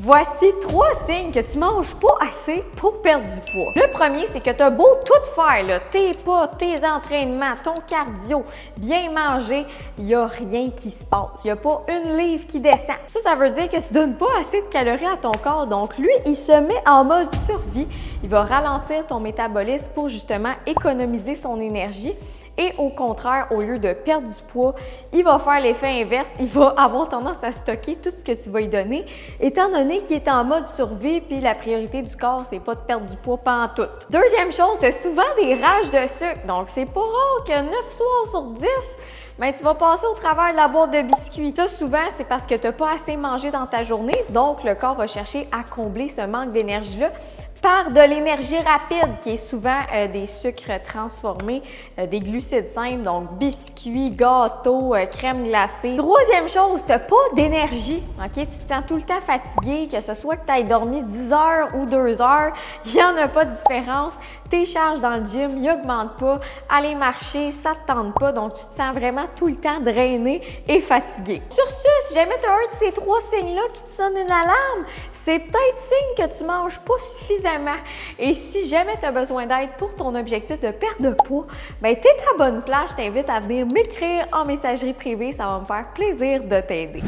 Voici 3 signes que tu manges pas assez pour perdre du poids. Le premier, c'est que tu as beau tout faire, là, tes pas, tes entraînements, ton cardio, bien manger, il n'y a rien qui se passe. Il n'y a pas une livre qui descend. Ça veut dire que tu donnes pas assez de calories à ton corps. Donc lui, il se met en mode survie. Il va ralentir ton métabolisme pour justement économiser son énergie. Et au contraire, au lieu de perdre du poids, il va faire l'effet inverse. Il va avoir tendance à stocker tout ce que tu vas lui donner, étant donné qu'il est en mode survie, puis la priorité du corps, c'est pas de perdre du poids pantoute. Deuxième chose, tu as souvent des rages de sucre. Donc, c'est pas rare que 9 soirs sur 10, ben, tu vas passer au travers de la boîte de biscuits. Ça, souvent, c'est parce que tu n'as pas assez mangé dans ta journée. Donc, le corps va chercher à combler ce manque d'énergie-là par de l'énergie rapide, qui est souvent des sucres transformés, des glucides simples, donc biscuits, gâteaux, crème glacée. Troisième chose, tu n'as pas d'énergie, ok? Tu te sens tout le temps fatigué, que ce soit que tu aies dormi 10 heures ou 2 heures, il n'y en a pas de différence. Tes charges dans le gym, ils n'augmentent pas. Aller marcher, ça ne te tente pas, donc tu te sens vraiment tout le temps drainé et fatigué. Sur ce, si jamais tu as un de ces 3 signes-là qui te sonne une alarme, c'est peut-être signe que tu ne manges pas suffisamment. Et si jamais tu as besoin d'aide pour ton objectif de perte de poids, ben tu es à bonne place. Je t'invite à venir m'écrire en messagerie privée. Ça va me faire plaisir de t'aider.